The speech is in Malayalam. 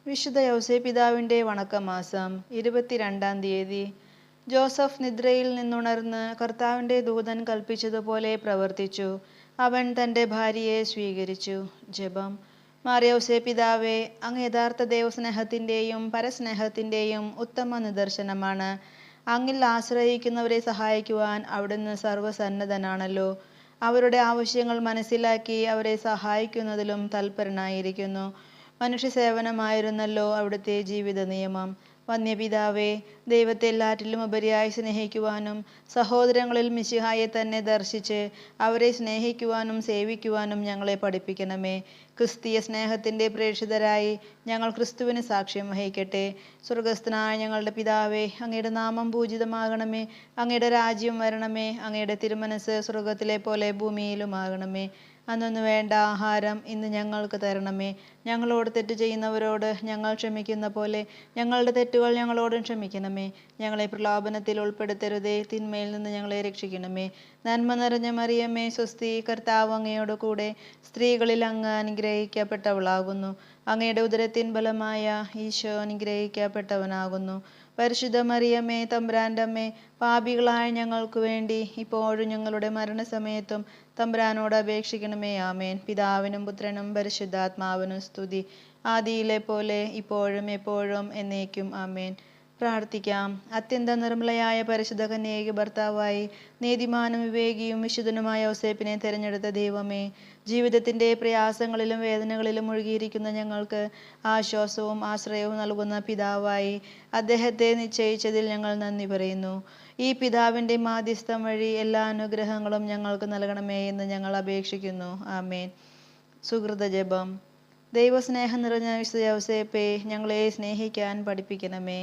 വിശുദ്ധ യൗസേപ്പിതാവിൻ്റെ വണക്കമാസം 22-ാം തീയതി. ജോസഫ് നിദ്രയിൽ നിന്നുണർന്ന് കർത്താവിൻ്റെ ദൂതൻ കൽപ്പിച്ചതുപോലെ പ്രവർത്തിച്ചു. അവൻ തൻ്റെ ഭാര്യയെ സ്വീകരിച്ചു. ജപം. മാർയൗസേപ്പിതാവേ, അങ്ങ് യഥാർത്ഥ ദൈവസ്നേഹത്തിൻ്റെയും പരസ്നേഹത്തിൻ്റെയും ഉത്തമ നിദർശനമാണ്. അങ്ങിൽ ആശ്രയിക്കുന്നവരെ സഹായിക്കുവാൻ അവിടുന്ന് സർവ്വസന്നദ്ധനാണല്ലോ. അവരുടെ ആവശ്യങ്ങൾ മനസ്സിലാക്കി അവരെ സഹായിക്കുന്നതിലും തൽപരനായിരിക്കുന്നു. മനുഷ്യസേവനമായിരുന്നല്ലോ അവിടുത്തെ ജീവിത നിയമം. വന്യപിതാവേ, ദൈവത്തെ എല്ലാറ്റിലും ഉപരിയായി സ്നേഹിക്കുവാനും സഹോദരങ്ങളിൽ മിശിഹായെ തന്നെ ദർശിച്ച് അവരെ സ്നേഹിക്കുവാനും സേവിക്കുവാനും ഞങ്ങളെ പഠിപ്പിക്കണമേ. ക്രിസ്തീയ സ്നേഹത്തിൻ്റെ പ്രേക്ഷിതരായി ഞങ്ങൾ ക്രിസ്തുവിന് സാക്ഷ്യം വഹിക്കട്ടെ. സ്വർഗസ്ഥനായ ഞങ്ങളുടെ പിതാവേ, അങ്ങയുടെ നാമം പൂജിതമാകണമേ. അങ്ങയുടെ രാജ്യം വരണമേ. അങ്ങയുടെ തിരുമനസ് സ്വർഗത്തിലെ പോലെ ഭൂമിയിലുമാകണമേ. അന്നു വേണ്ട ആഹാരം ഇന്ന് ഞങ്ങൾക്ക് തരണമേ. ഞങ്ങളോട് തെറ്റ് ചെയ്യുന്നവരോട് ഞങ്ങൾ ക്ഷമിക്കുന്ന പോലെ ഞങ്ങളുടെ തെറ്റുകൾ ഞങ്ങളോടും ക്ഷമിക്കണമേ. ഞങ്ങളെ പ്രലോഭനത്തിൽ ഉൾപ്പെടുത്തരുതേ, തിന്മയിൽ നിന്ന് ഞങ്ങളെ രക്ഷിക്കണമേ. നന്മ നിറഞ്ഞ മറിയമേ, സ്വസ്തി, കർത്താവ് അങ്ങയോട് കൂടെ സ്ത്രീകളിൽ അങ്ങ് അനുഗ്രഹിക്കപ്പെട്ടവളാകുന്നു. അങ്ങയുടെ ഉദരത്തിൻ ഫലമായ ഈശോ അനുഗ്രഹിക്കപ്പെട്ടവനാകുന്നു. പരിശുദ്ധ മറിയമേ, തമ്പുരാൻ്റെ അമ്മേ, പാപികളായ ഞങ്ങൾക്ക് വേണ്ടി ഇപ്പോഴും ഞങ്ങളുടെ മരണസമയത്തും തമ്പുരാനോട് അപേക്ഷിക്കണമേ. ആമേൻ. പിതാവിനും പുത്രനും പരിശുദ്ധാത്മാവിനും സ്തുതി, ആദിയിലെ പോലെ ഇപ്പോഴും എപ്പോഴും എന്നേക്കും. ആമേൻ. പ്രാർത്ഥിക്കാം. അത്യന്തം നിർമ്മലയായ പരിശുദ്ധ കന്യകയ്ക്ക് ഭർത്താവായി നീതിമാനും വിവേകിയും വിശുദ്ധനുമായ ഔസേപ്പിനെ തിരഞ്ഞെടുത്ത ദൈവമേ, ജീവിതത്തിൻ്റെ പ്രയാസങ്ങളിലും വേദനകളിലും മുഴുകിയിരിക്കുന്ന ഞങ്ങൾക്ക് ആശ്വാസവും ആശ്രയവും നൽകുന്ന പിതാവായി അദ്ദേഹത്തെ നിശ്ചയിച്ചതിൽ ഞങ്ങൾ നന്ദി പറയുന്നു. ഈ പിതാവിൻ്റെ മാധ്യസ്ഥം വഴി എല്ലാ അനുഗ്രഹങ്ങളും ഞങ്ങൾക്ക് നൽകണമേ എന്ന് ഞങ്ങൾ അപേക്ഷിക്കുന്നു. ആമേൻ. സുഹൃത ജപം. ദൈവസ്നേഹം നിറഞ്ഞ വിശുദ്ധ ഔസേപ്പേ, ഞങ്ങളെ സ്നേഹിക്കാൻ പഠിപ്പിക്കണമേ.